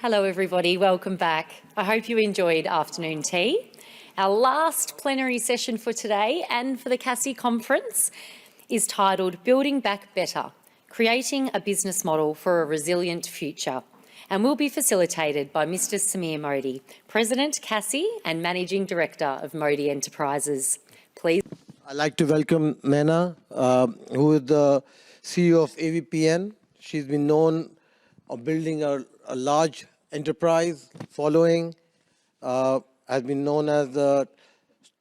Hello everybody, welcome back. I hope you enjoyed afternoon tea. Our last plenary session for today and for the CACCI conference is titled Building Back Better, Creating a Business Model for a Resilient Future, and will be facilitated by Mr Samir Modi, President CACCI and Managing Director of Modi Enterprises. Please. I'd like to welcome Naina, who is the CEO of AVPN. She's been known of building a large enterprise following, has been known as the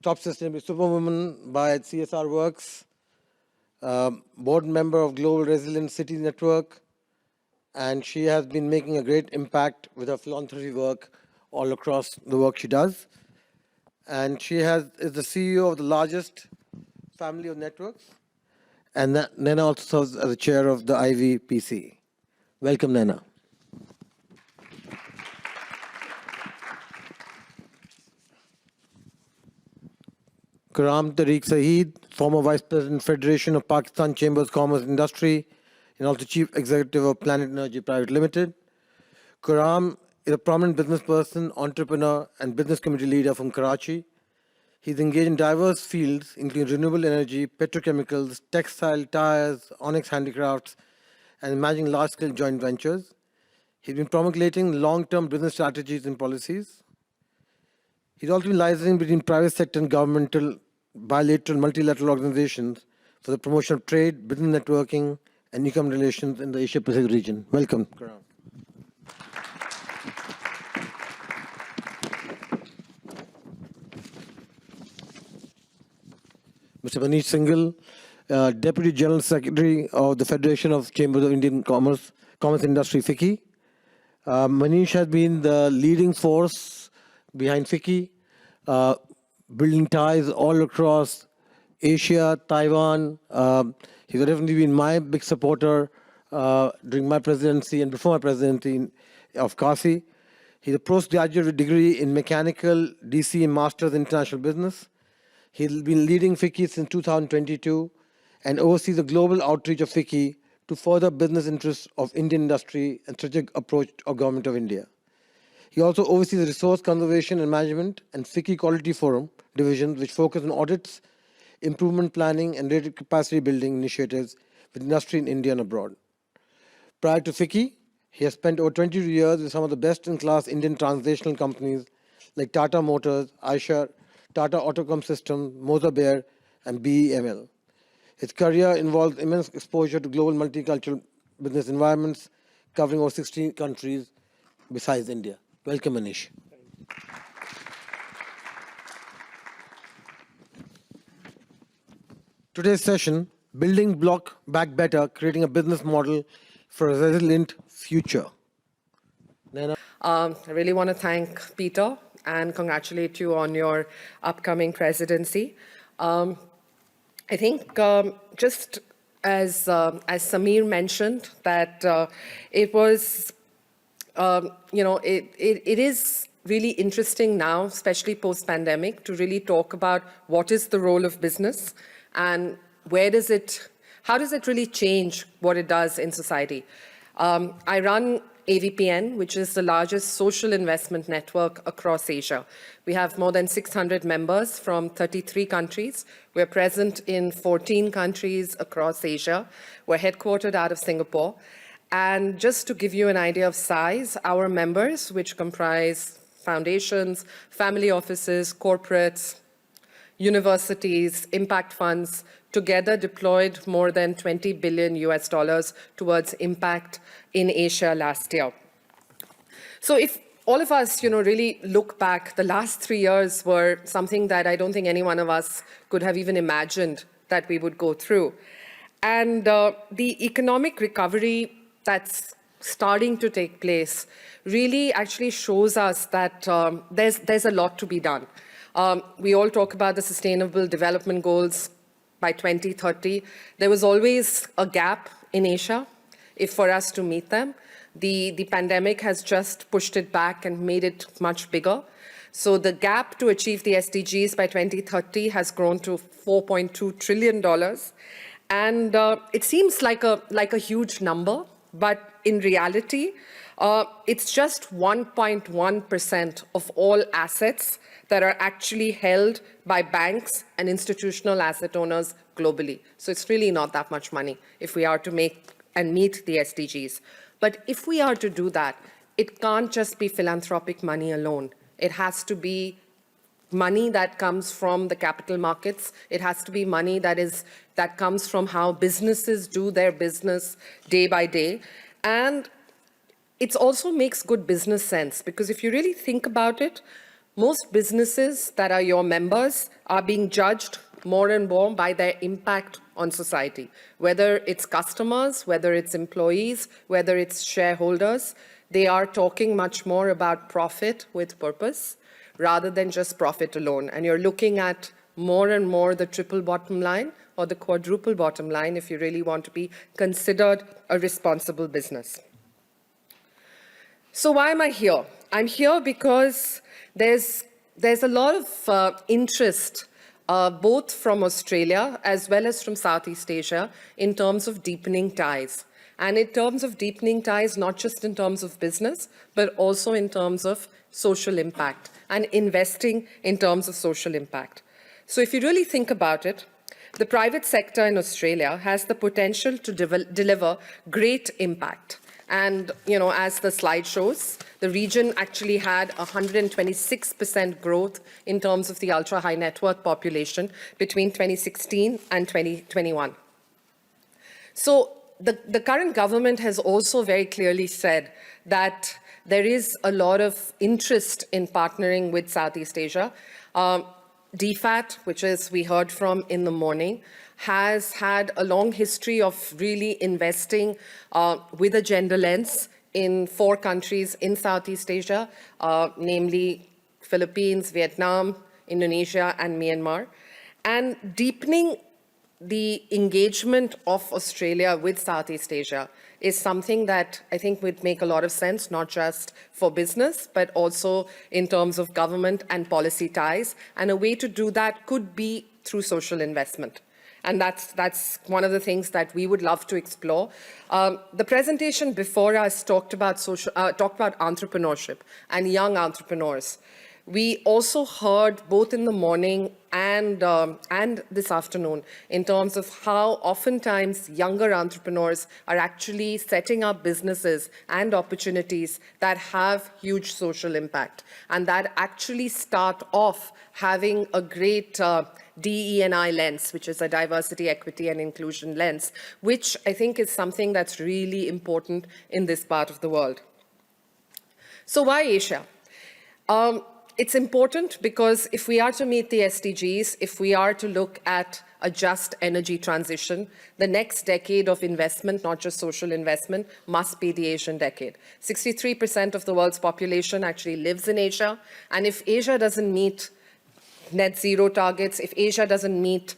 top sustainable superwoman by CSR Works, board member of Global Resilient Cities Network, and she has been making a great impact with her philanthropy work all across the work she does. And she is the CEO of the largest family of networks, and Naina also serves as the chair of the IVPC. Welcome, Naina. Karam Tariq Saeed, former Vice President, Federation of Pakistan Chambers Commerce Industry, and also Chief Executive of Planet Energy Private Limited. Karam is a prominent business person, entrepreneur, and business community leader from Karachi. He's engaged in diverse fields, including renewable energy, petrochemicals, textile, tires, onyx handicrafts, and managing large-scale joint ventures. He's been promulgating long-term business strategies and policies. He's also been liaising between private sector and governmental, bilateral, multilateral organizations for the promotion of trade, business networking, and economic relations in the Asia-Pacific region. Welcome, Karam. Mr. Manish Singhal, Deputy General Secretary of the Federation of Chambers of Indian Commerce Industry, FICCI. Manish has been the leading force behind FICCI, building ties all across Asia, Taiwan. He's definitely been my big supporter during my presidency and before my presidency of CACCI. He's a postgraduate degree in mechanical, DC, and Masters in International Business. He's been leading FICCI since 2022 and oversees the global outreach of FICCI to further business interests of Indian industry and strategic approach of Government of India. He also oversees the Resource Conservation and Management and FICCI Quality Forum divisions, which focus on audits, improvement planning, and related capacity building initiatives with industry in India and abroad. Prior to FICCI, he has spent over 22 years with some of the best-in-class Indian transnational companies like Tata Motors, Eicher, Tata Autocom Systems, Moser Baer, and BEML. His career involves immense exposure to global multicultural business environments, covering over 16 countries besides India. Welcome, Manish. Today's session, Building Back Better, Creating a Business Model for a Resilient Future. Naina? I really want to thank Peter and congratulate you on your upcoming presidency. I think just as Samir mentioned, that it was, it is really interesting now, especially post-pandemic, to really talk about what is the role of business and how does it really change what it does in society. I run AVPN, which is the largest social investment network across Asia. We have more than 600 members from 33 countries. We're present in 14 countries across Asia. We're headquartered out of Singapore. And just to give you an idea of size, our members, which comprise foundations, family offices, corporates, universities, impact funds, together deployed more than $20 billion towards impact in Asia last year. So if all of us, really look back, the last 3 years were something that I don't think any one of us could have even imagined that we would go through. And the economic recovery that's starting to take place really actually shows us that there's a lot to be done. We all talk about the Sustainable Development Goals by 2030. There was always a gap in Asia for us to meet them. The pandemic has just pushed it back and made it much bigger. So the gap to achieve the SDGs by 2030 has grown to $4.2 trillion. And it seems like a huge number, but in reality, It's just 1.1% of all assets that are actually held by banks and institutional asset owners globally. So it's really not that much money if we are to make and meet the SDGs. But if we are to do that, it can't just be philanthropic money alone. It has to be money that comes from the capital markets. It has to be money that comes from how businesses do their business day by day. And it also makes good business sense, because if you really think about it, most businesses that are your members are being judged more and more by their impact on society, whether it's customers, whether it's employees, whether it's shareholders. They are talking much more about profit with purpose rather than just profit alone. And you're looking at more and more the triple bottom line or the quadruple bottom line if you really want to be considered a responsible business. So why am I here? I'm here because there's a lot of interest both from Australia as well as from Southeast Asia in terms of deepening ties. And in terms of deepening ties, not just in terms of business, but also in terms of social impact and investing in terms of social impact. So if you really think about it, the private sector in Australia has the potential to deliver great impact. And, as the slide shows, the region actually had 126% growth in terms of the ultra-high net worth population between 2016 and 2021. So the current government has also very clearly said that there is a lot of interest in partnering with Southeast Asia. DFAT, which we heard from in the morning, has had a long history of really investing with a gender lens in 4 countries in Southeast Asia, namely Philippines, Vietnam, Indonesia, and Myanmar. And deepening the engagement of Australia with Southeast Asia is something that I think would make a lot of sense, not just for business, but also in terms of government and policy ties. And a way to do that could be through social investment. And that's one of the things that we would love to explore. The presentation before us talked about entrepreneurship and young entrepreneurs. We also heard both in the morning and this afternoon in terms of how oftentimes younger entrepreneurs are actually setting up businesses and opportunities that have huge social impact and that actually start off having a great DE&I lens, which is a diversity, equity, and inclusion lens, which I think is something that's really important in this part of the world. So why Asia? It's important because if we are to meet the SDGs, if we are to look at a just energy transition, the next decade of investment, not just social investment, must be the Asian decade. 63% of the world's population actually lives in Asia, and if Asia doesn't meet net zero targets, if Asia doesn't meet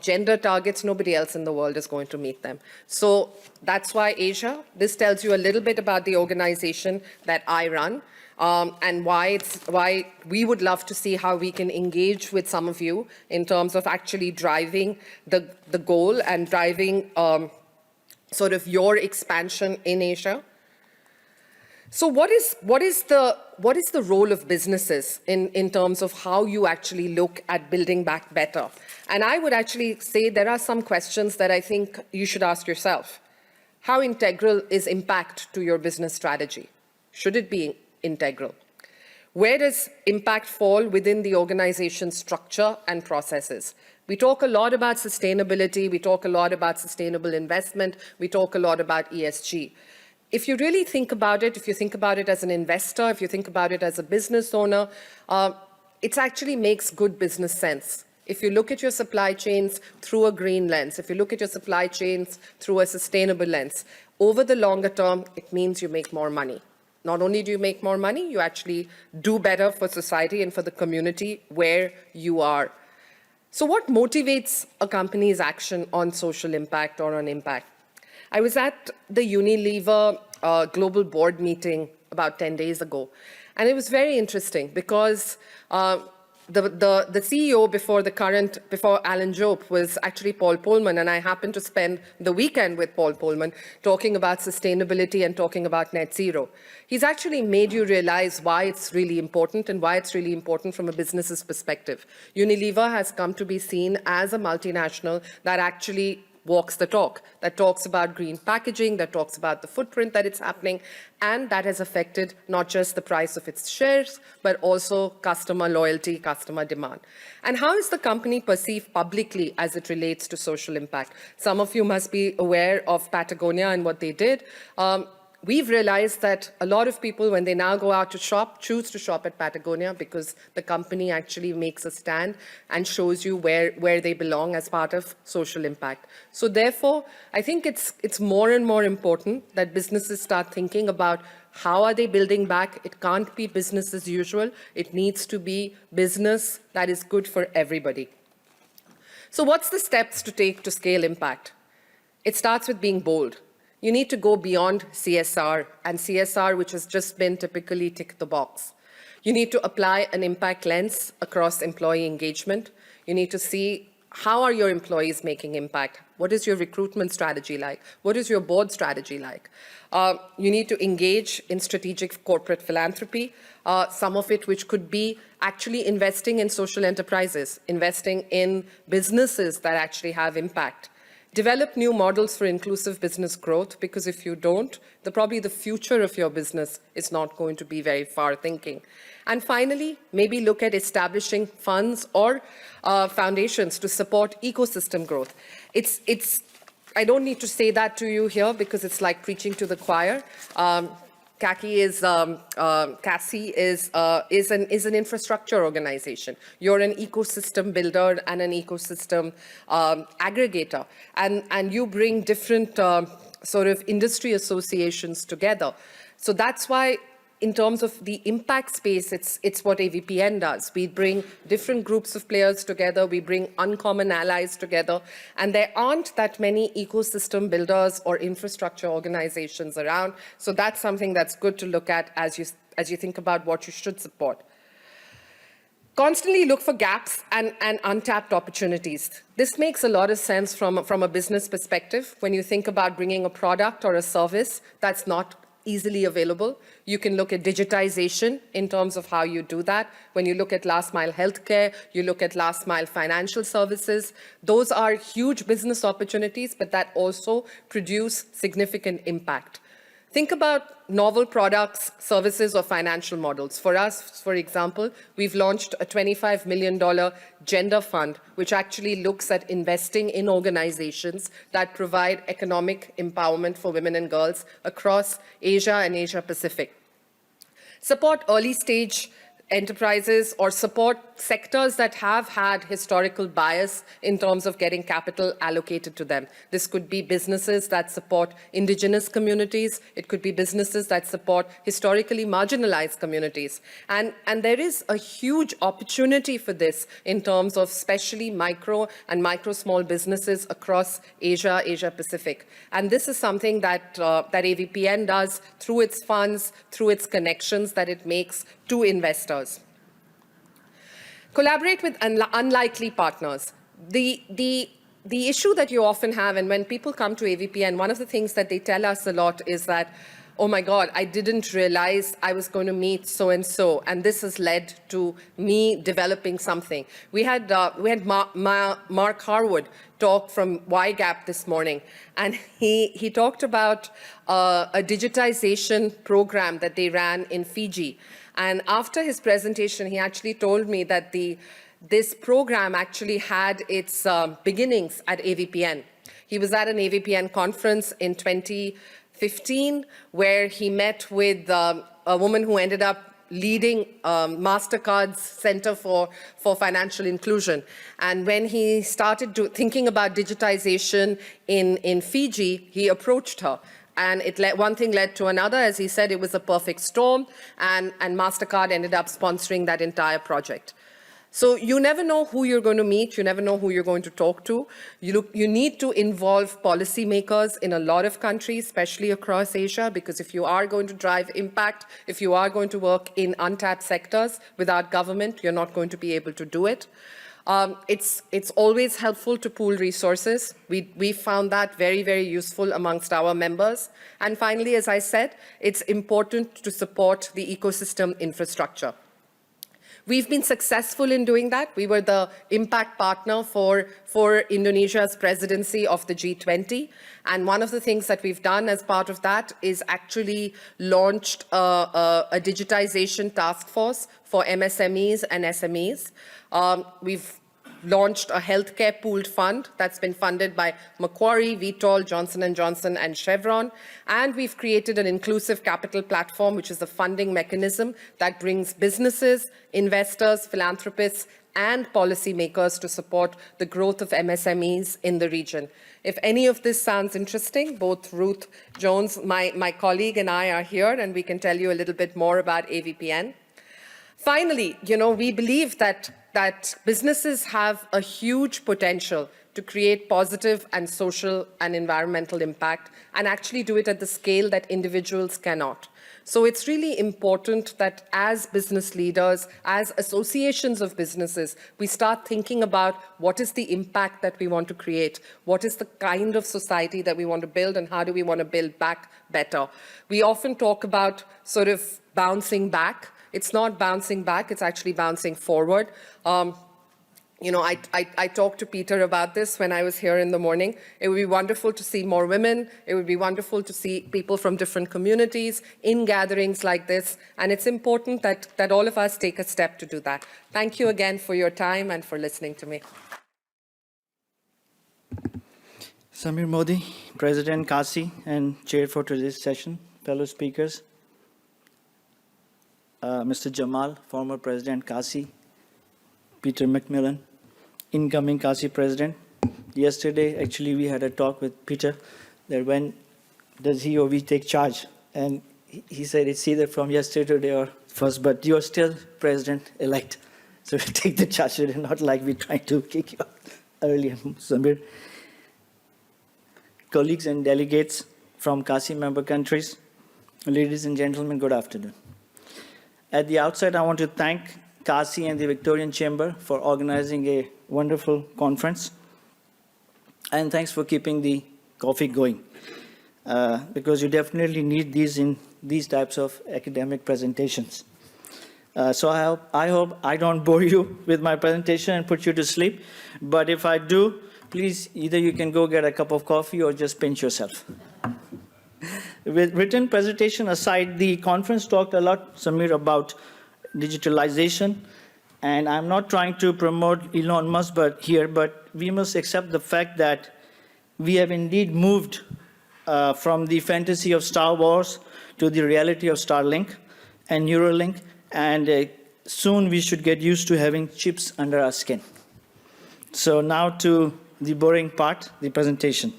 gender targets, nobody else in the world is going to meet them. So that's why Asia. This tells you a little bit about the organization that I run. And why we would love to see how we can engage with some of you in terms of actually driving the goal and driving sort of your expansion in Asia. So what is the role of businesses in terms of how you actually look at building back better? And I would actually say there are some questions that I think you should ask yourself. How integral is impact to your business strategy? Should it be integral? Where does impact fall within the organization's structure and processes? We talk a lot about sustainability, we talk a lot about sustainable investment, we talk a lot about ESG. If you really think about it, if you think about it as an investor, if you think about it as a business owner, it actually makes good business sense. If you look at your supply chains through a green lens, if you look at your supply chains through a sustainable lens, over the longer term, it means you make more money. Not only do you make more money, you actually do better for society and for the community where you are. So what motivates a company's action on social impact or on impact? I was at the Unilever global board meeting about 10 days ago, and it was very interesting because the CEO before Alan Jope was actually Paul Polman, and I happened to spend the weekend with Paul Polman talking about sustainability and talking about net zero. He's actually made you realize why it's really important and why it's really important from a business's perspective. Unilever has come to be seen as a multinational that actually walks the talk, that talks about green packaging, that talks about the footprint that it's happening, and that has affected not just the price of its shares, but also customer loyalty, customer demand. And how is the company perceived publicly as it relates to social impact? Some of you must be aware of Patagonia and what they did. We've realized that a lot of people, when they now go out to shop, choose to shop at Patagonia because the company actually makes a stand and shows you where they belong as part of social impact. So therefore, I think it's more and more important that businesses start thinking about how are they building back. It can't be business as usual. It needs to be business that is good for everybody. So what's the steps to take to scale impact? It starts with being bold. You need to go beyond CSR, and CSR, which has just been typically tick the box. You need to apply an impact lens across employee engagement. You need to see how are your employees making impact? What is your recruitment strategy like? What is your board strategy like? You need to engage in strategic corporate philanthropy, some of it which could be actually investing in social enterprises, investing in businesses that actually have impact. Develop new models for inclusive business growth, because if you don't, probably the future of your business is not going to be very far thinking. And finally, maybe look at establishing funds or foundations to support ecosystem growth. I don't need to say that to you here because it's like preaching to the choir. CACCI is an infrastructure organization. You're an ecosystem builder and an ecosystem aggregator, and you bring different sort of industry associations together. So that's why, in terms of the impact space, it's what AVPN does. We bring different groups of players together, we bring uncommon allies together, and there aren't that many ecosystem builders or infrastructure organizations around. So that's something that's good to look at as you think about what you should support. Constantly look for gaps and untapped opportunities. This makes a lot of sense from a business perspective. When you think about bringing a product or a service that's not easily available, you can look at digitization in terms of how you do that. When you look at last mile healthcare, you look at last mile financial services. Those are huge business opportunities, but that also produce significant impact. Think about novel products, services, or financial models. For us, for example, we've launched a $25 million gender fund, which actually looks at investing in organizations that provide economic empowerment for women and girls across Asia and Asia Pacific. Support early stage enterprises or support sectors that have had historical bias in terms of getting capital allocated to them. This could be businesses that support indigenous communities. It could be businesses that support historically marginalized communities. And there is a huge opportunity for this in terms of especially micro and small businesses across Asia, Asia Pacific. And this is something that AVPN does through its funds, through its connections that it makes to investors. Collaborate with unlikely partners. The issue that you often have, and when people come to AVPN, one of the things that they tell us a lot is that, oh my God, I didn't realize I was going to meet so-and-so, and this has led to me developing something. We had Mark Harwood talk from YGAP this morning, and he talked about a digitization program that they ran in Fiji. And after his presentation, he actually told me that this program actually had its beginnings at AVPN. He was at an AVPN conference in 2015, where he met with a woman who ended up leading MasterCard's Center for Financial Inclusion. And when he started thinking about digitization in Fiji, he approached her. And one thing led to another. As he said, it was a perfect storm, and MasterCard ended up sponsoring that entire project. So you never know who you're going to meet. You never know who you're going to talk to. You need to involve policymakers in a lot of countries, especially across Asia, because if you are going to drive impact, if you are going to work in untapped sectors without government, you're not going to be able to do it. It's always helpful to pool resources. We found that very, very useful amongst our members. And finally, as I said, it's important to support the ecosystem infrastructure. We've been successful in doing that. We were the impact partner for Indonesia's presidency of the G20. And one of the things that we've done as part of that is actually launched a digitization task force for MSMEs and SMEs. We've launched a healthcare pooled fund that's been funded by Macquarie, Vitol, Johnson & Johnson, and Chevron. And we've created an inclusive capital platform, which is a funding mechanism that brings businesses, investors, philanthropists, and policymakers to support the growth of MSMEs in the region. If any of this sounds interesting, both Ruth Jones, my colleague, and I are here, and we can tell you a little bit more about AVPN. Finally, we believe that businesses have a huge potential to create positive and social and environmental impact and actually do it at the scale that individuals cannot. So it's really important that as business leaders, as associations of businesses, we start thinking about what is the impact that we want to create, what is the kind of society that we want to build, and how do we want to build back better. We often talk about sort of bouncing back. It's not bouncing back, it's actually bouncing forward. I talked to Peter about this when I was here in the morning. It would be wonderful to see more women. It would be wonderful to see people from different communities in gatherings like this. And it's important that all of us take a step to do that. Thank you again for your time and for listening to me. Samir Modi, President CACCI and Chair for today's session, fellow speakers. Mr. Jamal, former President CACCI, Peter McMillan, incoming CACCI President. Yesterday, actually, we had a talk with Peter that when does he or we take charge? And he said it's either from yesterday or first, but you're still President-elect. So we take the charge. It's not like we're trying to kick you out earlier, Samir. Colleagues and delegates from CACCI member countries, ladies and gentlemen, good afternoon. At the outset, I want to thank CACCI and the Victorian Chamber for organizing a wonderful conference. And thanks for keeping the coffee going, because you definitely need these in these types of academic presentations. So I hope I don't bore you with my presentation and put you to sleep. But if I do, please, either you can go get a cup of coffee or just pinch yourself. With written presentation aside, the conference talked a lot, Samir, about digitalization. And I'm not trying to promote Elon Musk but we must accept the fact that we have indeed moved from the fantasy of Star Wars to the reality of Starlink and Neuralink. And soon we should get used to having chips under our skin. So now to the boring part, the presentation.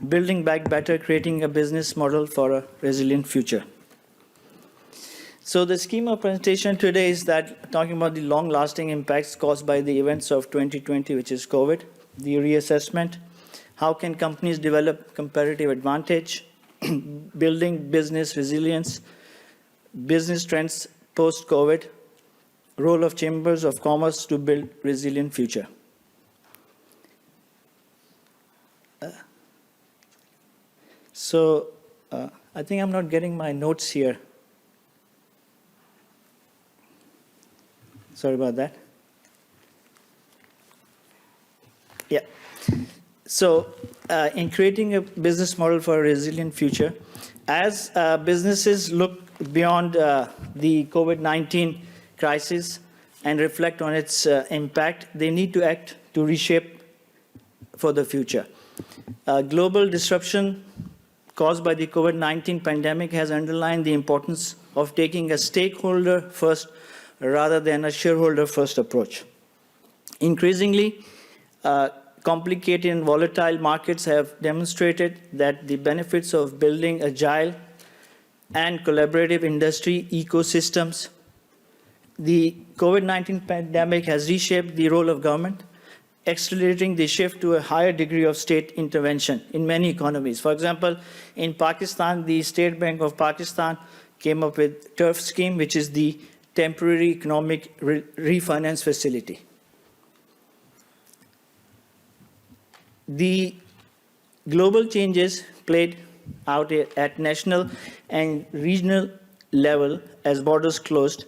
Building back better, creating a business model for a resilient future. So the scheme of presentation today is that talking about the long-lasting impacts caused by the events of 2020, which is COVID, the reassessment, how can companies develop competitive advantage, building business resilience, business trends post-COVID, role of chambers of commerce to build resilient future. So I think I'm not getting my notes here. Sorry about that. Yeah. So in creating a business model for a resilient future, as businesses look beyond the COVID-19 crisis and reflect on its impact, they need to act to reshape for the future. Global disruption caused by the COVID-19 pandemic has underlined the importance of taking a stakeholder-first rather than a shareholder-first approach. Increasingly, complicated and volatile markets have demonstrated that the benefits of building agile and collaborative industry ecosystems The COVID-19 pandemic has reshaped the role of government, accelerating the shift to a higher degree of state intervention in many economies. For example, in Pakistan, the State Bank of Pakistan came up with TURF scheme, which is the Temporary Economic Refinance Facility. The global changes played out at national and regional level as borders closed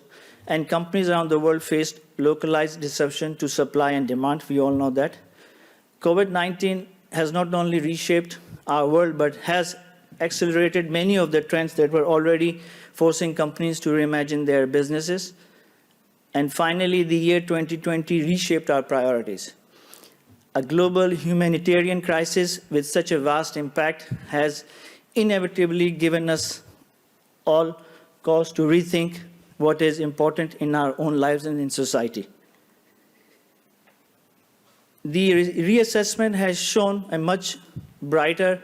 and companies around the world faced localized disruption to supply and demand. We all know that. COVID-19 has not only reshaped our world, but has accelerated many of the trends that were already forcing companies to reimagine their businesses. And finally, the year 2020 reshaped our priorities. A global humanitarian crisis with such a vast impact has inevitably given us all cause to rethink what is important in our own lives and in society. The reassessment has shown a much brighter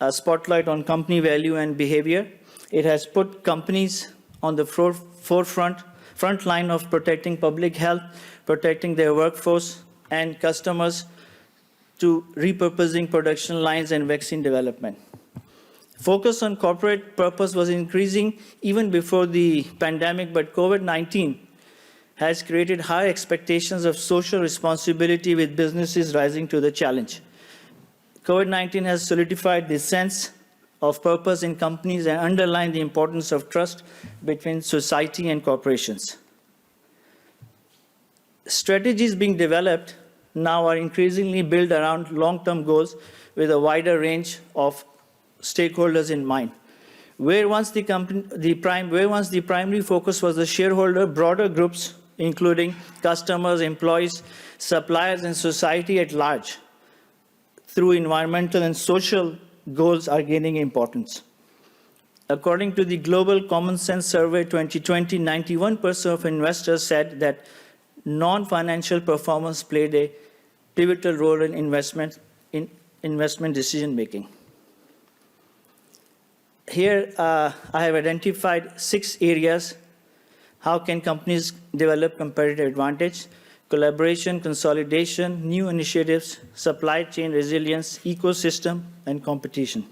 spotlight on company value and behavior. It has put companies on the front line of protecting public health, protecting their workforce and customers, to repurposing production lines and vaccine development. Focus on corporate purpose was increasing even before the pandemic, but COVID-19 has created high expectations of social responsibility, with businesses rising to the challenge. COVID-19 has solidified the sense of purpose in companies and underlined the importance of trust between society and corporations. Strategies being developed now are increasingly built around long-term goals with a wider range of stakeholders in mind. Where once the primary focus was the shareholder, broader groups, including customers, employees, suppliers, and society at large, through environmental and social goals, are gaining importance. According to the Global Common Sense Survey 2020, 91% of investors said that non-financial performance played a pivotal role in investment decision-making. Here, I have identified 6 areas. How can companies develop competitive advantage? Collaboration, consolidation, new initiatives, supply chain resilience, ecosystem, and competition.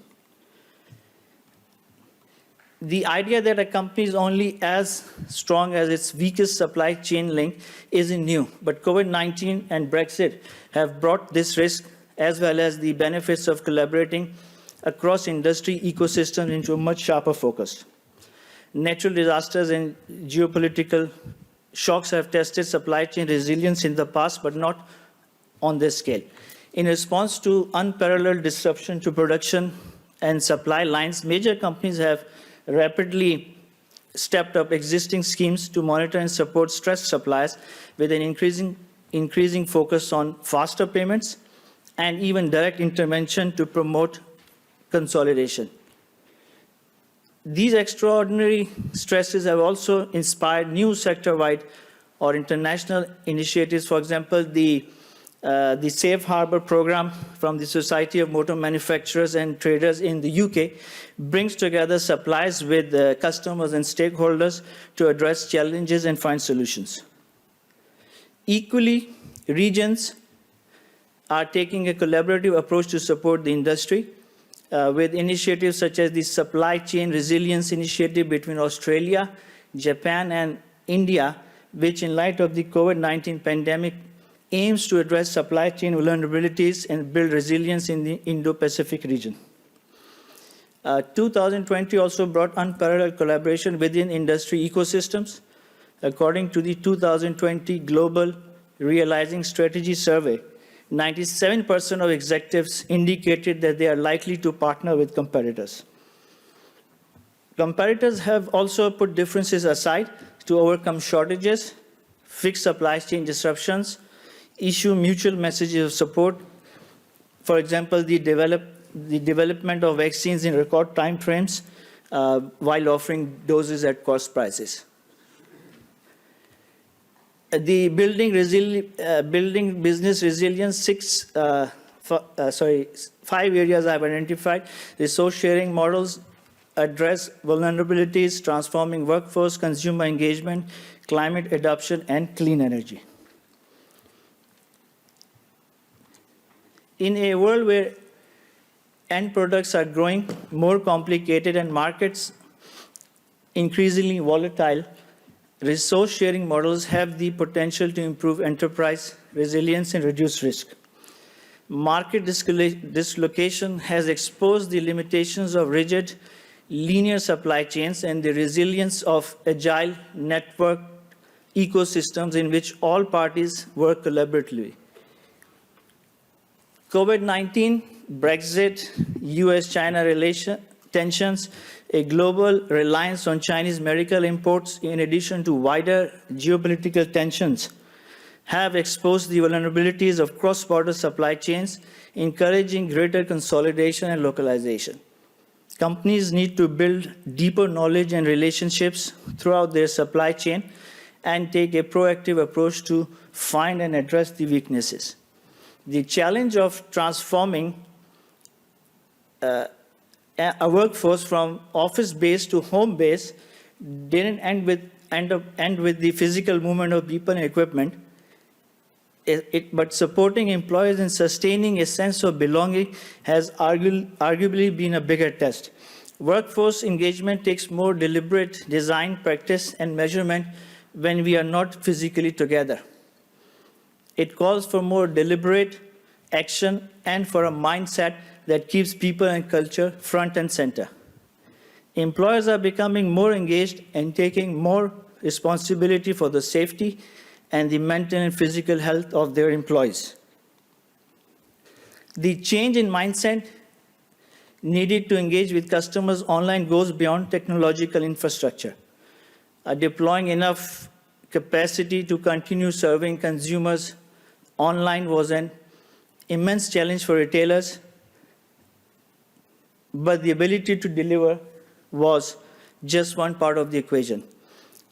The idea that a company is only as strong as its weakest supply chain link isn't new, but COVID-19 and Brexit have brought this risk, as well as the benefits of collaborating across industry ecosystems, into a much sharper focus. Natural disasters and geopolitical shocks have tested supply chain resilience in the past, but not on this scale. In response to unparalleled disruption to production and supply lines, major companies have rapidly stepped up existing schemes to monitor and support stressed suppliers, with an increasing focus on faster payments and even direct intervention to promote consolidation. These extraordinary stresses have also inspired new sector-wide or international initiatives. For example, the Safe Harbor program from the Society of Motor Manufacturers and Traders in the UK brings together suppliers with customers and stakeholders to address challenges and find solutions. Equally, regions are taking a collaborative approach to support the industry, with initiatives such as the Supply Chain Resilience Initiative between Australia, Japan, and India, which, in light of the COVID-19 pandemic, aims to address supply chain vulnerabilities and build resilience in the Indo-Pacific region. 2020 also brought unparalleled collaboration within industry ecosystems. According to the 2020 Global Realizing Strategy Survey, 97% of executives indicated that they are likely to partner with competitors. Competitors have also put differences aside to overcome shortages, fix supply chain disruptions, issue mutual messages of support. For example, the development of vaccines in record time frames while offering doses at cost prices. The building business resilience, 5 areas I've identified: resource sharing models, address vulnerabilities, transforming workforce, consumer engagement, climate adoption, and clean energy. In a world where end products are growing more complicated and markets increasingly volatile, resource-sharing models have the potential to improve enterprise resilience and reduce risk. Market dislocation has exposed the limitations of rigid, linear supply chains and the resilience of agile network ecosystems in which all parties work collaboratively. COVID-19, Brexit, US-China tensions, a global reliance on Chinese medical imports, in addition to wider geopolitical tensions, have exposed the vulnerabilities of cross-border supply chains, encouraging greater consolidation and localization. Companies need to build deeper knowledge and relationships throughout their supply chain and take a proactive approach to find and address the weaknesses. The challenge of transforming a workforce from office-based to home-based didn't end with the physical movement of people and equipment, but supporting employees and sustaining a sense of belonging has arguably been a bigger test. Workforce engagement takes more deliberate design, practice, and measurement when we are not physically together. It calls for more deliberate action and for a mindset that keeps people and culture front and center. Employers are becoming more engaged and taking more responsibility for the safety and the mental and physical health of their employees. The change in mindset needed to engage with customers online goes beyond technological infrastructure. Deploying enough capacity to continue serving consumers online was an immense challenge for retailers, but the ability to deliver was just one part of the equation.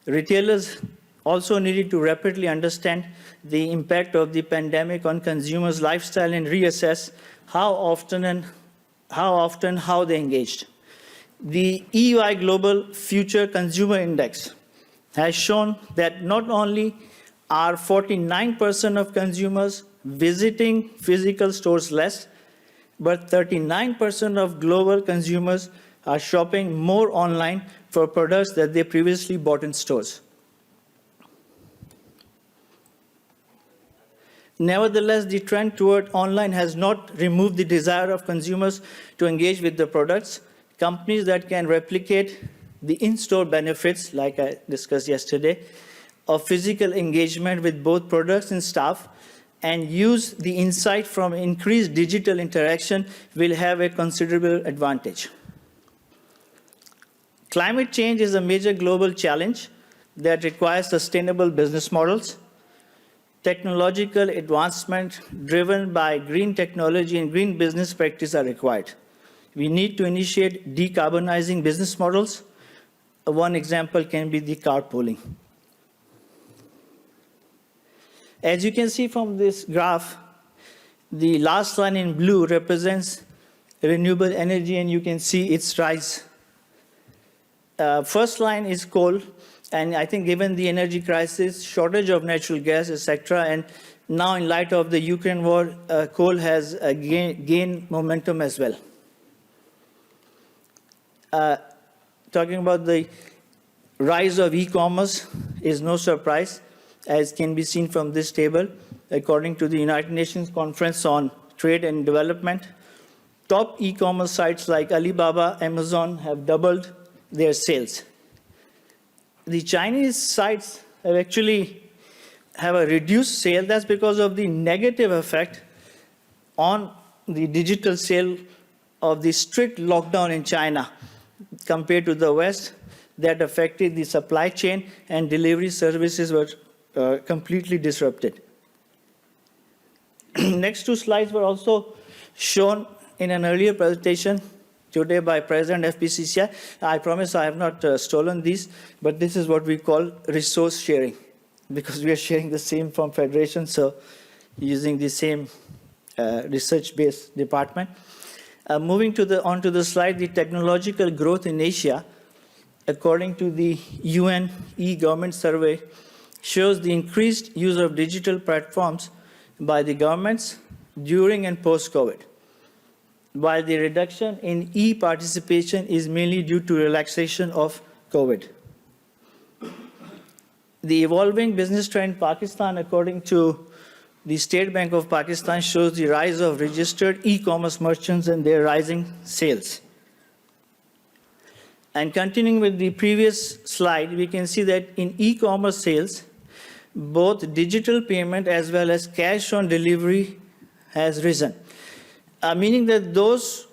Retailers also needed to rapidly understand the impact of the pandemic on consumers' lifestyle and reassess how they engaged. The EY Global Future Consumer Index has shown that not only are 49% of consumers visiting physical stores less, but 39% of global consumers are shopping more online for products that they previously bought in stores. Nevertheless, the trend toward online has not removed the desire of consumers to engage with the products. Companies that can replicate the in-store benefits, like I discussed yesterday, of physical engagement with both products and staff, and use the insight from increased digital interaction will have a considerable advantage. Climate change is a major global challenge that requires sustainable business models. Technological advancement driven by green technology and green business practice are required. We need to initiate decarbonizing business models. One example can be the carpooling. As you can see from this graph, the last line in blue represents renewable energy, and you can see its rise. First line is coal, and I think given the energy crisis, shortage of natural gas, etc., and now in light of the Ukraine war, coal has gained momentum as well. Talking about the rise of e-commerce is no surprise, as can be seen from this table. According to the United Nations Conference on Trade and Development, top e-commerce sites like Alibaba, Amazon have doubled their sales. The Chinese sites have actually have a reduced sale. That's because of the negative effect on the digital sale of the strict lockdown in China compared to the West. That affected the supply chain, and delivery services were completely disrupted. Next two slides were also shown in an earlier presentation today by President FPCCI. I promise I have not stolen these, but this is what we call resource sharing, because we are sharing the same from Federation, so using the same research-based department. Moving onto the slide, the technological growth in Asia, according to the UN e-government survey, shows the increased use of digital platforms by the governments during and post-COVID, while the reduction in e-participation is mainly due to relaxation of COVID. The evolving business trend in Pakistan, according to the State Bank of Pakistan, shows the rise of registered e-commerce merchants and their rising sales. And continuing with the previous slide, we can see that in e-commerce sales, both digital payment as well as cash on delivery has risen, meaning that those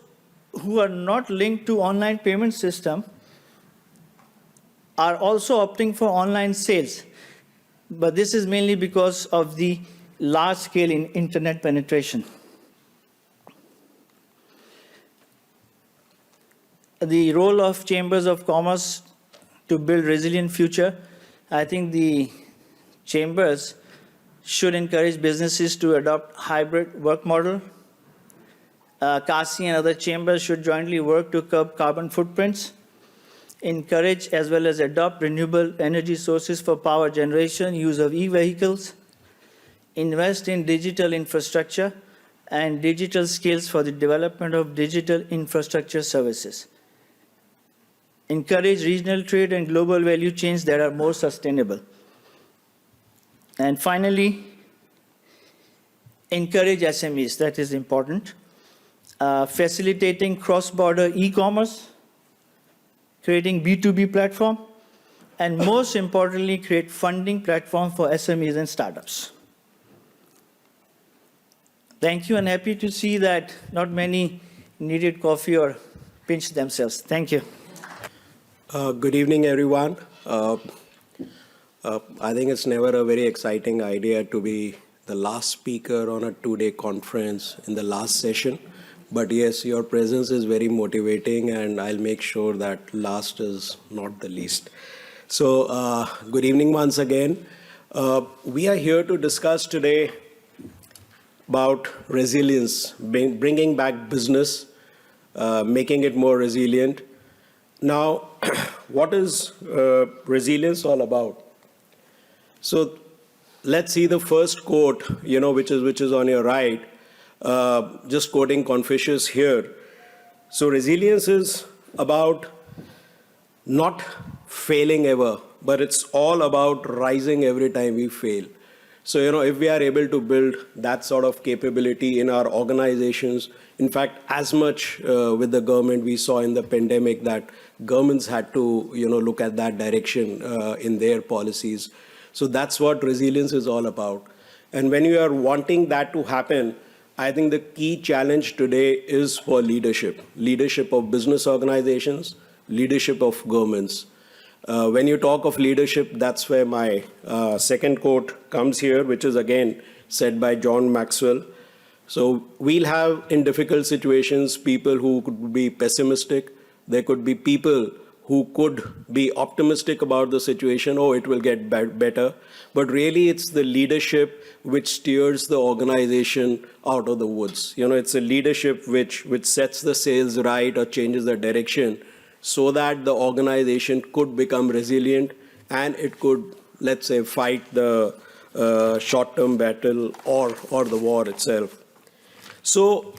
who are not linked to online payment system are also opting for online sales. But this is mainly because of the large scale in internet penetration. The role of chambers of commerce to build resilient future, I think the chambers should encourage businesses to adopt hybrid work model. CACCI and other chambers should jointly work to curb carbon footprints, encourage as well as adopt renewable energy sources for power generation, use of e-vehicles, invest in digital infrastructure and digital skills for the development of digital infrastructure services. Encourage regional trade and global value chains that are more sustainable. And finally, encourage SMEs, that is important. Facilitating cross-border e-commerce, creating B2B platform, and most importantly, create funding platform for SMEs and startups. Thank you, and happy to see that not many needed coffee or pinched themselves. Thank you. Good evening, everyone. I think it's never a very exciting idea to be the last speaker on a two-day conference in the last session. But yes, your presence is very motivating, and I'll make sure that last is not the least. So good evening once again. We are here to discuss today about resilience, bringing back business, making it more resilient. Now, what is resilience all about? So let's see the first quote, which is on your right. Just quoting Confucius here. So resilience is about not failing ever, but it's all about rising every time we fail. So, if we are able to build that sort of capability in our organizations, in fact, as much with the government, we saw in the pandemic that governments had to, look at that direction in their policies. So that's what resilience is all about. And when you are wanting that to happen, I think the key challenge today is for leadership of business organizations, leadership of governments. When you talk of leadership, that's where my second quote comes here, which is again said by John Maxwell. So we'll have in difficult situations people who could be pessimistic. There could be people who could be optimistic about the situation, oh, it will get better. But really, it's the leadership which steers the organization out of the woods. It's a leadership which sets the sails right or changes the direction so that the organization could become resilient and it could, let's say, fight the short-term battle or the war itself. So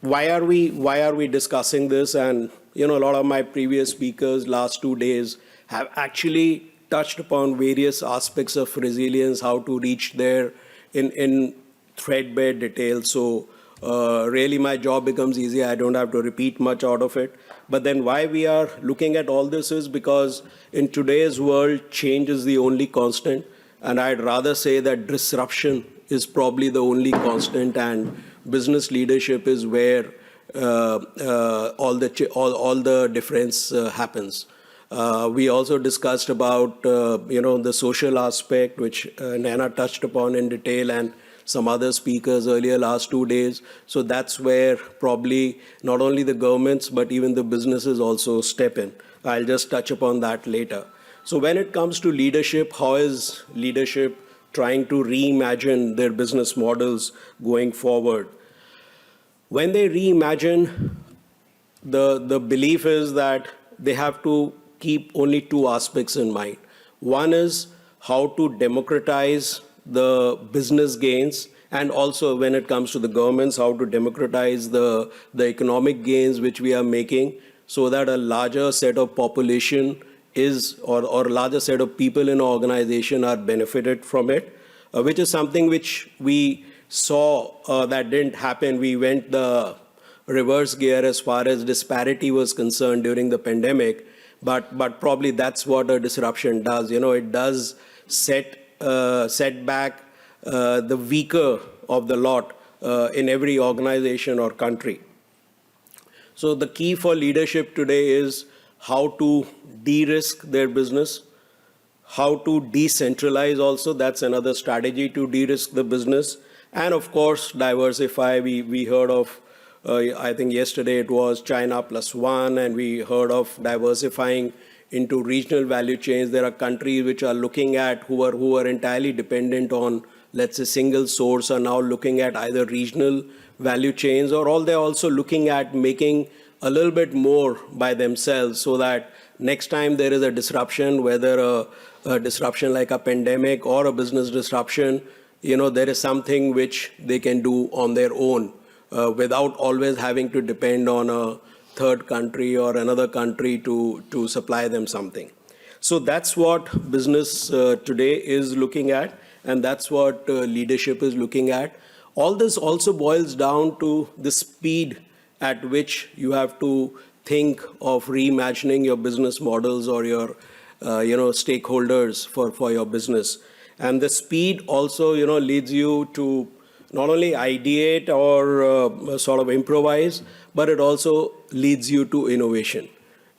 why are we discussing this? And a lot of my previous speakers last 2 days have actually touched upon various aspects of resilience, how to reach there in threadbare detail. So really my job becomes easier. I don't have to repeat much out of it. But then why we are looking at all this is because in today's world, change is the only constant. And I'd rather say that disruption is probably the only constant, and business leadership is where all the difference happens. We also discussed about the social aspect, which Naina touched upon in detail, and some other speakers earlier last 2 days. So that's where probably not only the governments, but even the businesses also step in. I'll just touch upon that later. So when it comes to leadership, how is leadership trying to reimagine their business models going forward? When they reimagine, the belief is that they have to keep only two aspects in mind. One is how to democratize the business gains, and also when it comes to the governments, how to democratize the economic gains which we are making, so that a larger set of population is, or a larger set of people in an organization are benefited from it, which is something which we saw that didn't happen. We went the reverse gear as far as disparity was concerned during the pandemic, but probably that's what a disruption does. It does set back the weaker of the lot in every organization or country. So the key for leadership today is how to de-risk their business, how to decentralize also. That's another strategy to de-risk the business. And of course, diversify. We heard of, I think yesterday it was China plus one, and we heard of diversifying into regional value chains. There are countries which are looking at, who are entirely dependent on, let's say, single source, are now looking at either regional value chains, or they're also looking at making a little bit more by themselves, so that next time there is a disruption, whether a disruption like a pandemic or a business disruption, there is something which they can do on their own without always having to depend on a third country or another country to supply them something. So that's what business today is looking at, and that's what leadership is looking at. All this also boils down to the speed at which you have to think of reimagining your business models or your stakeholders for your business. And the speed also leads you to not only ideate or sort of improvise, but it also leads you to innovation.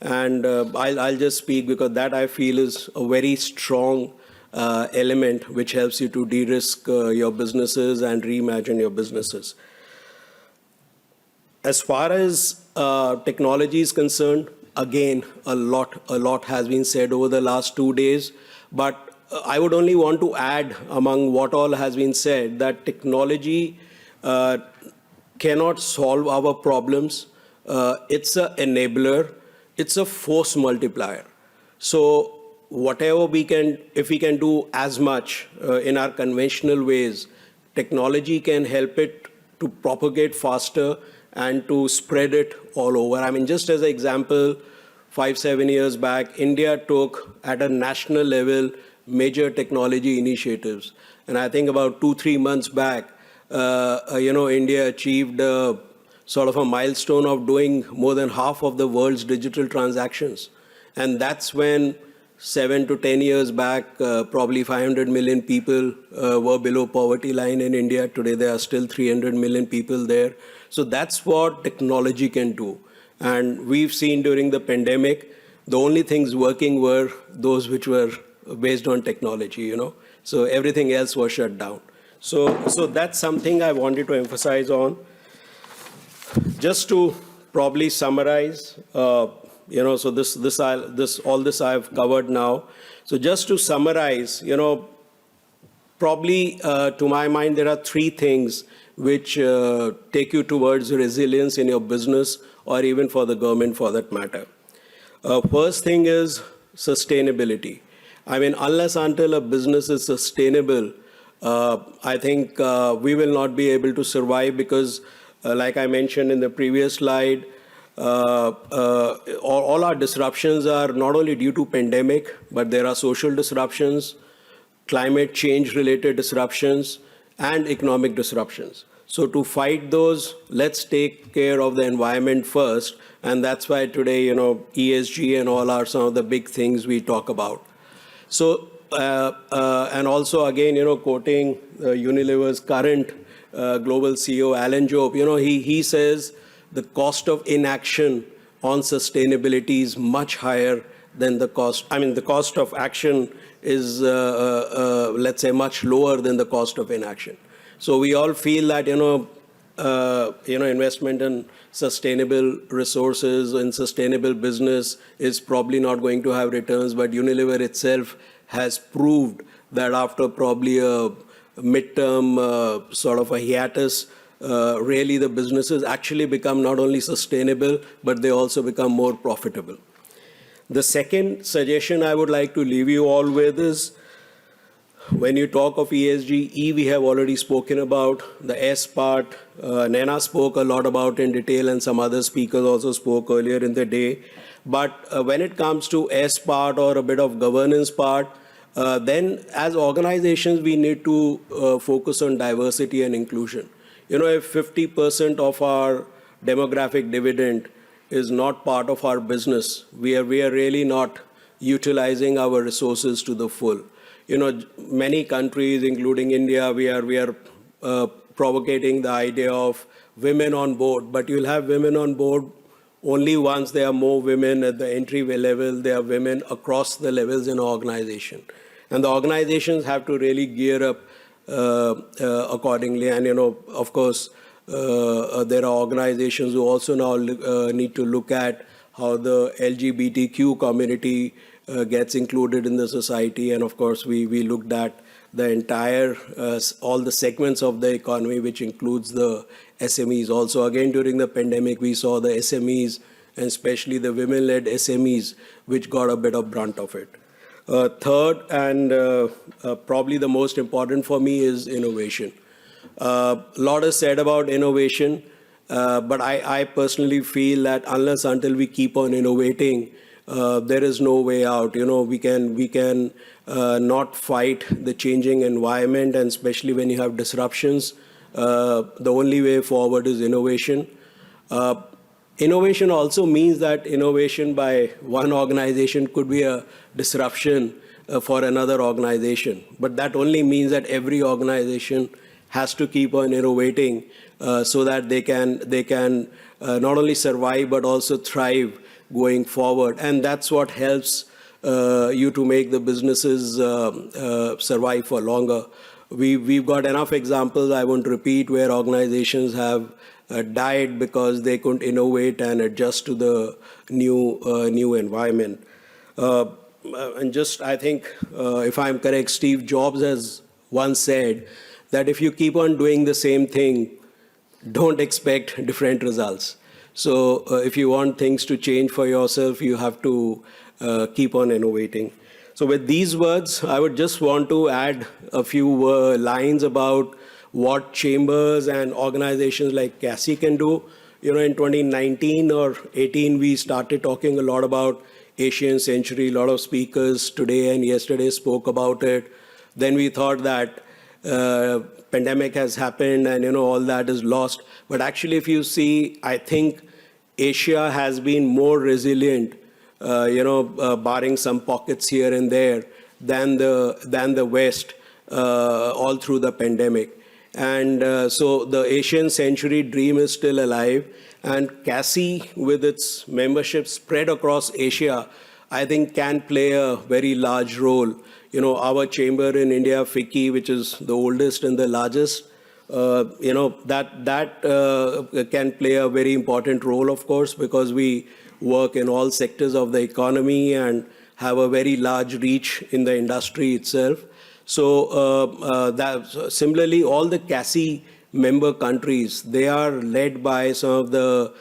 And I'll just speak because that I feel is a very strong element which helps you to de-risk your businesses and reimagine your businesses. As far as technology is concerned, again, a lot has been said over the last 2 days, but I would only want to add, among what all has been said, that technology cannot solve our problems. It's an enabler. It's a force multiplier. So whatever if we can do as much in our conventional ways, technology can help it to propagate faster and to spread it all over. I mean, just as an example, 5-7 years back, India took at a national level major technology initiatives. And I think about 2-3 months back, India achieved sort of a milestone of doing more than half of the world's digital transactions. And that's when 7 to 10 years back, probably 500 million people were below poverty line in India. Today, there are still 300 million people there. So that's what technology can do. And we've seen during the pandemic, the only things working were those which were based on technology, So everything else was shut down. So that's something I wanted to emphasize on. Just to probably summarize, so all this I've covered now. So just to summarize, probably to my mind, there are 3 things which take you towards resilience in your business or even for the government for that matter. First thing is sustainability. I mean, unless until a business is sustainable, I think we will not be able to survive because, like I mentioned in the previous slide, all our disruptions are not only due to pandemic, but there are social disruptions, climate change related disruptions, and economic disruptions. So to fight those, let's take care of the environment first. And that's why today, ESG and all are some of the big things we talk about. So, and also again, quoting Unilever's current global CEO, Alan Jobe, he says the cost of inaction on sustainability is much higher than the cost. I mean, the cost of action is, let's say, much lower than the cost of inaction. So we all feel that, investment in sustainable resources and sustainable business is probably not going to have returns. But Unilever itself has proved that after probably a midterm sort of a hiatus, really the businesses actually become not only sustainable, but they also become more profitable. The second suggestion I would like to leave you all with is, when you talk of ESG, E we have already spoken about. The S part, Naina spoke a lot about in detail, and some other speakers also spoke earlier in the day. But when it comes to S part or a bit of governance part, then as organizations, we need to focus on diversity and inclusion. You know, if 50% of our demographic dividend is not part of our business, we are really not utilizing our resources to the full. You know, many countries, including India, we are provocating the idea of women on board, but you'll have women on board only once there are more women at the entry level, there are women across the levels in an organization. And the organizations have to really gear up accordingly. And, you know, of course, there are organizations who also now need to look at how the LGBTQ community gets included in the society. And of course, we looked at the entire, all the segments of the economy, which includes the SMEs. Also, again, during the pandemic, we saw the SMEs, and especially the women-led SMEs, which got a bit of brunt of it. Third, and probably the most important for me, is innovation. A lot is said about innovation, but I personally feel that unless until we keep on innovating, there is no way out. You know, we can not fight the changing environment, and especially when you have disruptions, the only way forward is innovation. Innovation also means that innovation by one organization could be a disruption for another organization. But that only means that every organization has to keep on innovating so that they can not only survive but also thrive going forward. And that's what helps you to make the businesses survive for longer. We've got enough examples, I won't repeat, where organizations have died because they couldn't innovate and adjust to the new environment. And just, I think, if I'm correct, Steve Jobs has once said that if you keep on doing the same thing, don't expect different results. So if you want things to change for yourself, you have to keep on innovating. So with these words, I would just want to add a few lines about what chambers and organizations like CACCI can do. You know, in 2019 or 18, we started talking a lot about Asian century. A lot of speakers today and yesterday spoke about it. Then we thought that pandemic has happened and, you know, all that is lost. But actually, if you see, I think Asia has been more resilient, barring some pockets here and there, than the West all through the pandemic. And so the Asian century dream is still alive. And CACCI, with its membership spread across Asia, I think can play a very large role. You know, our chamber in India, FICCI, which is the oldest and the largest, that can play a very important role, of course, because we work in all sectors of the economy and have a very large reach in the industry itself. So similarly, all the CACCI member countries, they are led by some of the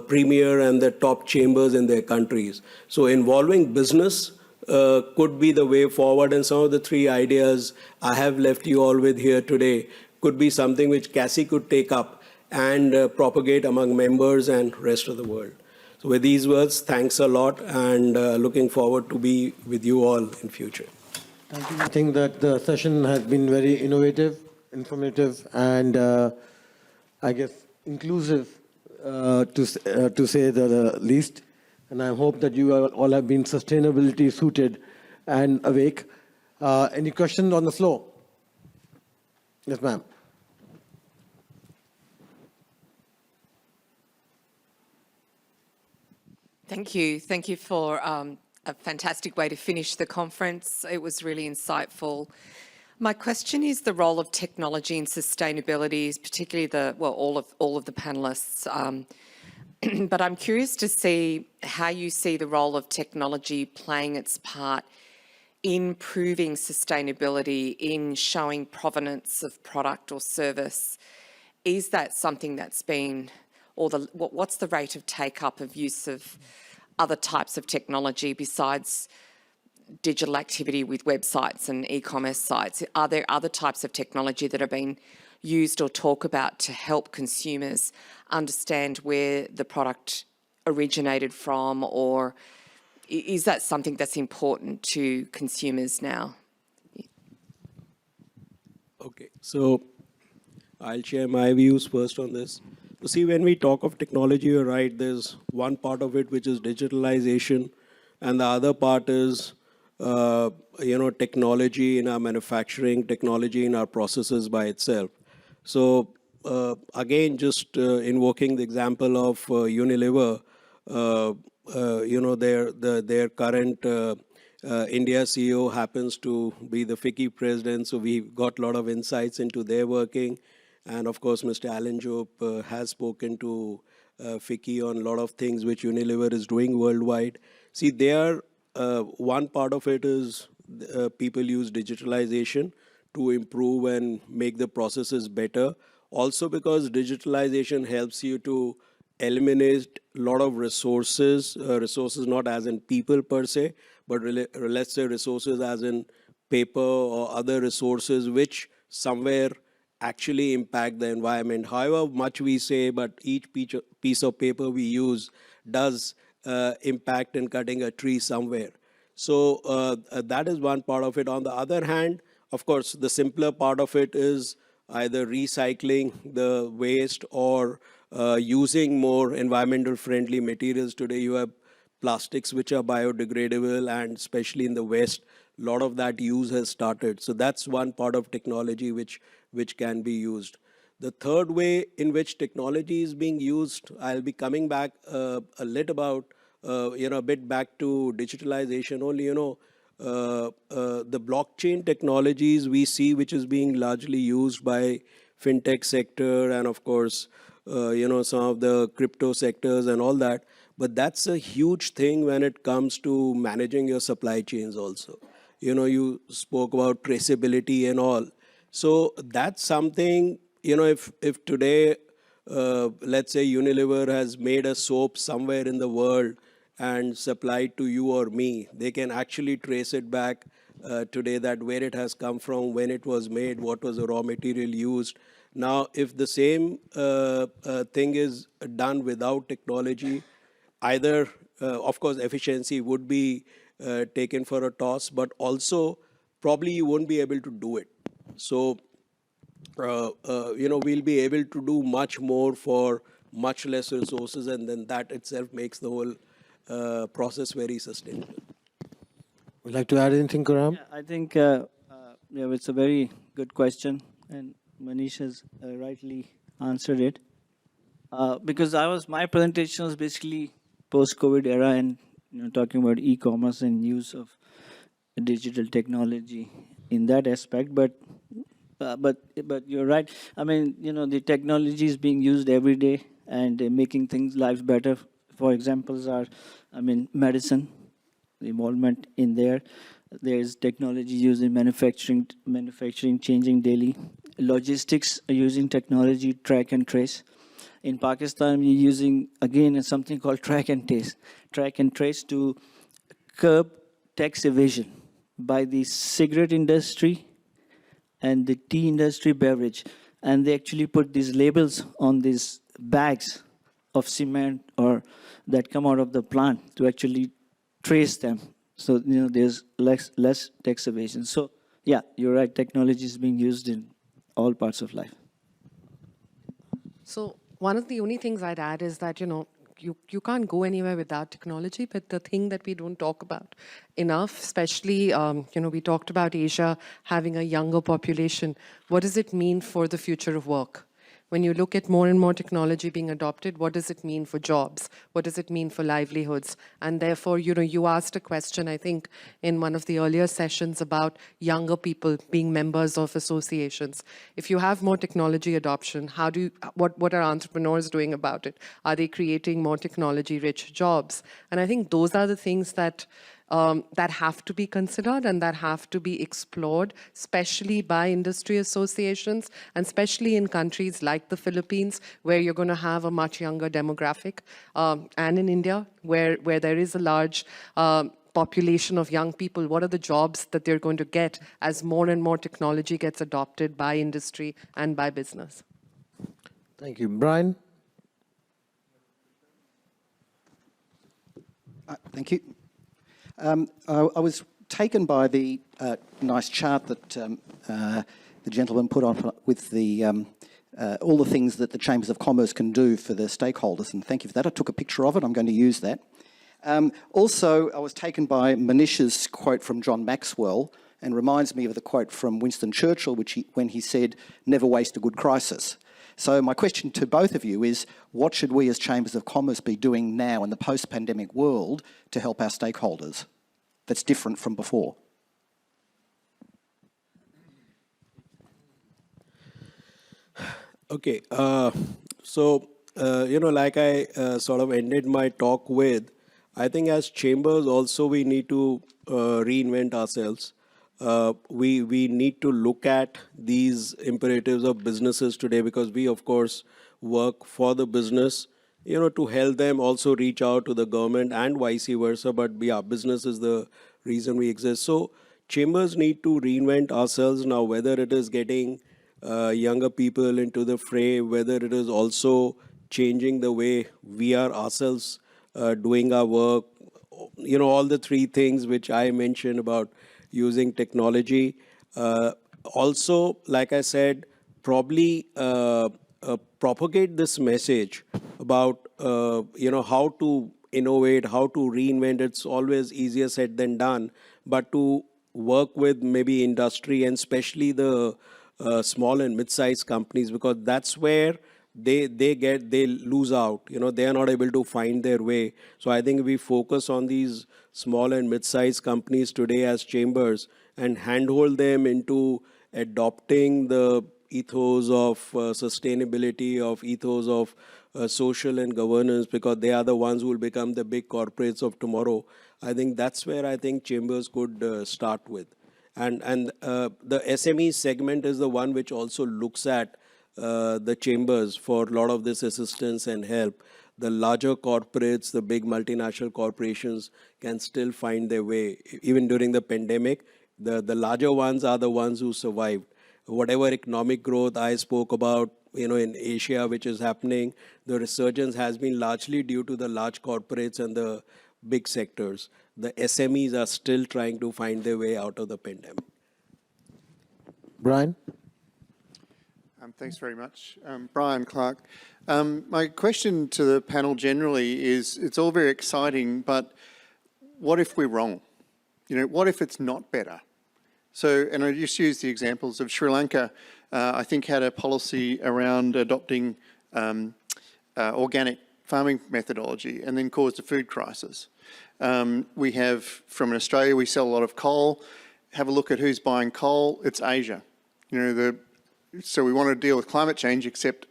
premier and the top chambers in their countries. So involving business could be the way forward. And some of the three ideas I have left you all with here today could be something which CACCI could take up and propagate among members and rest of the world. So with these words, thanks a lot, and looking forward to be with you all in future. Thank you. I think that the session has been very innovative, informative, and I guess inclusive, to say the least. And I hope that you all have been sustainability suited and awake. Any questions on the floor? Yes, ma'am. Thank you. Thank you for a fantastic way to finish the conference. It was really insightful. My question is the role of technology and sustainability, particularly all of the panelists. But I'm curious to see how you see the role of technology playing its part in proving sustainability, in showing provenance of product or service, is that something that's been, or what's the rate of take-up of use of other types of technology besides digital activity with websites and e-commerce sites? Are there other types of technology that are being used or talk about to help consumers understand where the product originated from, or is that something that's important to consumers now? Okay, so I'll share my views first on this. So see, when we talk of technology, you're right, there's one part of it which is digitalization, and the other part is technology in our manufacturing, technology in our processes by itself. So again, just invoking the example of Unilever, their current India CEO happens to be the FICCI president, so we've got a lot of insights into their working. And of course, Mr. Alan Job has spoken to FICCI on a lot of things which Unilever is doing worldwide. See, one part of it is people use digitalization to improve and make the processes better. Also because digitalization helps you to eliminate a lot of resources, resources not as in people per se, but let's say resources as in paper or other resources which somewhere actually impact the environment. However much we say, but each piece of paper we use does impact in cutting a tree somewhere. So that is one part of it. On the other hand, of course, the simpler part of it is either recycling the waste or using more environmental friendly materials. Today you have plastics which are biodegradable, and especially in the West, a lot of that use has started. So that's one part of technology which can be used. The third way in which technology is being used, I'll be coming back a bit back to digitalization only. The blockchain technologies we see, which is being largely used by fintech sector and of course, some of the crypto sectors and all that. But that's a huge thing when it comes to managing your supply chains also. You spoke about traceability and all. So that's something, if today, let's say Unilever has made a soap somewhere in the world and supplied to you or me, they can actually trace it back today, that where it has come from, when it was made, what was the raw material used. Now, if the same thing is done without technology, either, of course, efficiency would be taken for a toss, but also probably you won't be able to do it. So, we'll be able to do much more for much less resources, and then that itself makes the whole process very sustainable. Would you like to add anything, Karam? Yeah, I think it's a very good question, and Manish has rightly answered it. Because my presentation was basically post-COVID era, and talking about e-commerce and use of digital technology in that aspect. But you're right. I mean, the technology is being used every day and making things lives better. For examples are, medicine, the involvement in there. There's technology used in manufacturing changing daily. Logistics are using technology, track and trace. In Pakistan, we're using, again, something called track and trace to curb tax evasion by the cigarette industry and the tea industry beverage. And they actually put these labels on these bags of cement or that come out of the plant to actually trace them. So, there's less tax evasion. So, yeah, you're right. Technology is being used in all parts of life. So one of the only things I'd add is that, you can't go anywhere without technology, but the thing that we don't talk about enough, especially, we talked about Asia having a younger population. What does it mean for the future of work? When you look at more and more technology being adopted, what does it mean for jobs? What does it mean for livelihoods? And therefore, you asked a question, I think, in one of the earlier sessions about younger people being members of associations. If you have more technology adoption, what are entrepreneurs doing about it? Are they creating more technology-rich jobs? And I think those are the things that that have to be considered and that have to be explored, especially by industry associations, and especially in countries like the Philippines, where you're going to have a much younger demographic, and in India, where there is a large population of young people. What are the jobs that they're going to get as more and more technology gets adopted by industry and by business? Thank you. Brian? Thank you. I was taken by the nice chart that the gentleman put on with the all the things that the Chambers of Commerce can do for the stakeholders, and thank you for that. I took a picture of it. I'm going to use that. Also, I was taken by Manisha's quote from John Maxwell, and reminds me of the quote from Winston Churchill, when he said, "Never waste a good crisis." So my question to both of you is, what should we as Chambers of Commerce be doing now in the post-pandemic world to help our stakeholders that's different from before? Okay, like I sort of ended my talk with, I think as chambers also we need to reinvent ourselves. We need to look at these imperatives of businesses today, because we, of course, work for the business, to help them also reach out to the government and vice versa. But yeah, business is the reason we exist. So chambers need to reinvent ourselves now, whether it is getting younger people into the fray, whether it is also changing the way we are ourselves doing our work, all the three things which I mentioned about using technology. Also, like I said, probably propagate this message about, how to innovate, how to reinvent. It's always easier said than done, but to work with maybe industry and especially the small and mid-sized companies, because that's where they lose out. They are not able to find their way. So I think we focus on these small and mid-sized companies today as chambers and handhold them into adopting the ethos of sustainability, of ethos of social and governance, because they are the ones who will become the big corporates of tomorrow. I think that's where I think chambers could start with. And the SME segment is the one which also looks at the chambers for a lot of this assistance and help. The larger corporates, the big multinational corporations can still find their way. Even during the pandemic, the larger ones are the ones who survived. Whatever economic growth I spoke about, in Asia, which is happening, the resurgence has been largely due to the large corporates and the big sectors. The SMEs are still trying to find their way out of the pandemic. Brian? Thanks very much. Brian Clark. My question to the panel generally is, it's all very exciting, but what if we're wrong? What if it's not better? So, and I just use the examples of Sri Lanka, I think had a policy around adopting organic farming methodology and then caused a food crisis. We have, from Australia, we sell a lot of coal. Have a look at who's buying coal. It's Asia. So we want to deal with climate change, except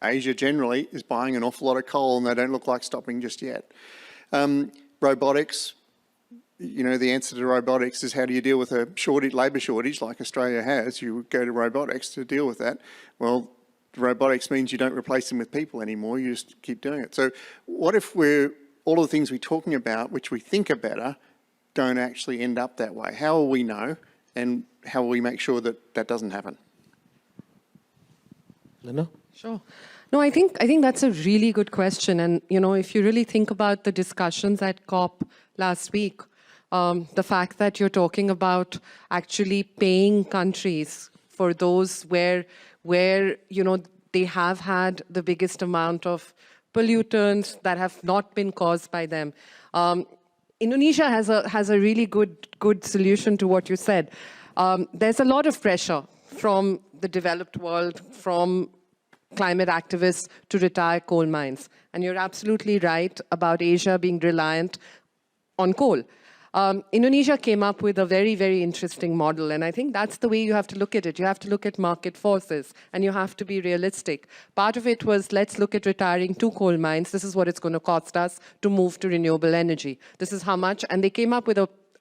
Asia generally is buying an awful lot of coal and they don't look like stopping just yet. Robotics, the answer to robotics is, how do you deal with a labour shortage like Australia has? You go to robotics to deal with that. Well, robotics means you don't replace them with people anymore, you just keep doing it. So what if all of the things we're talking about, which we think are better, don't actually end up that way? How will we know, and how will we make sure that that doesn't happen? Lena? Sure. No, I think that's a really good question. And, if you really think about the discussions at COP last week, the fact that you're talking about actually paying countries for those where they have had the biggest amount of pollutants that have not been caused by them. Indonesia has a really good solution to what you said. There's a lot of pressure from the developed world, from climate activists to retire coal mines. And you're absolutely right about Asia being reliant on coal. Indonesia came up with a very, very interesting model, and I think that's the way you have to look at it. You have to look at market forces, and you have to be realistic. Part of it was, let's look at retiring 2 coal mines. This is what it's going to cost us to move to renewable energy. This is how much, and they came up with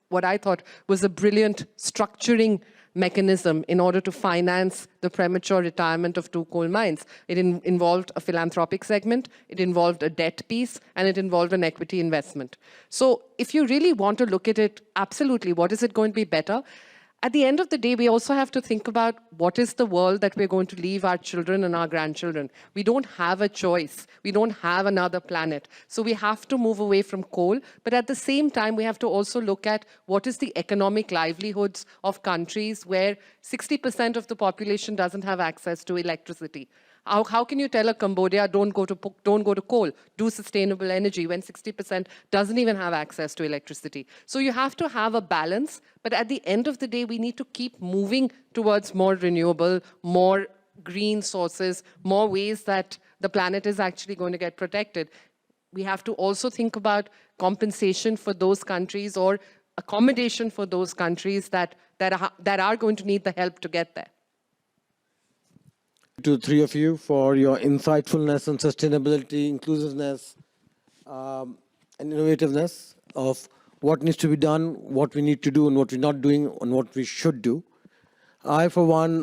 what I thought was a brilliant structuring mechanism in order to finance the premature retirement of 2 coal mines. It involved a philanthropic segment, it involved a debt piece, and it involved an equity investment. So if you really want to look at it, absolutely, what is it going to be better? At the end of the day, we also have to think about what is the world that we're going to leave our children and our grandchildren. We don't have a choice. We don't have another planet. So we have to move away from coal. But at the same time, we have to also look at what is the economic livelihoods of countries where 60% of the population doesn't have access to electricity. How can you tell a Cambodia, don't go to coal, do sustainable energy, when 60% doesn't even have access to electricity? So you have to have a balance, but at the end of the day, we need to keep moving towards more renewable, more green sources, more ways that the planet is actually going to get protected. We have to also think about compensation for those countries or accommodation for those countries that are going to need the help to get there. To the 3 of you for your insightfulness and sustainability, inclusiveness, and innovativeness of what needs to be done, what we need to do, and what we're not doing, and what we should do. I, for one,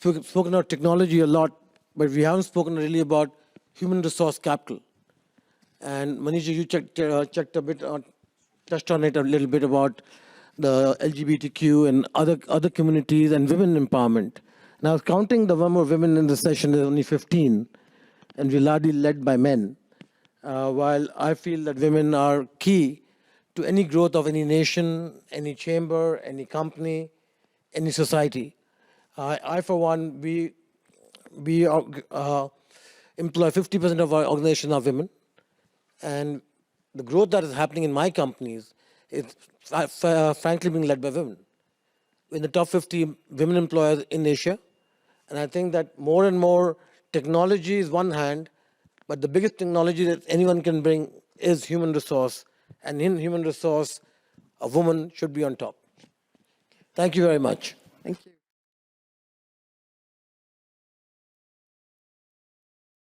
we've spoken about technology a lot, but we haven't spoken really about human resource capital. And Manisha, you checked a bit, touched on it a little bit about the LGBTQ and other communities and women empowerment. Now, counting the number of women in the session is only 15, and we're largely led by men. While I feel that women are key to any growth of any nation, any chamber, any company, any society. I for one, we employ 50% of our organization are women, and the growth that is happening in my companies is frankly being led by women. In the top 50 women employers in Asia. And I think that more and more technology is one hand, but the biggest technology that anyone can bring is human resource. And in human resource, a woman should be on top. Thank you very much. Thank you.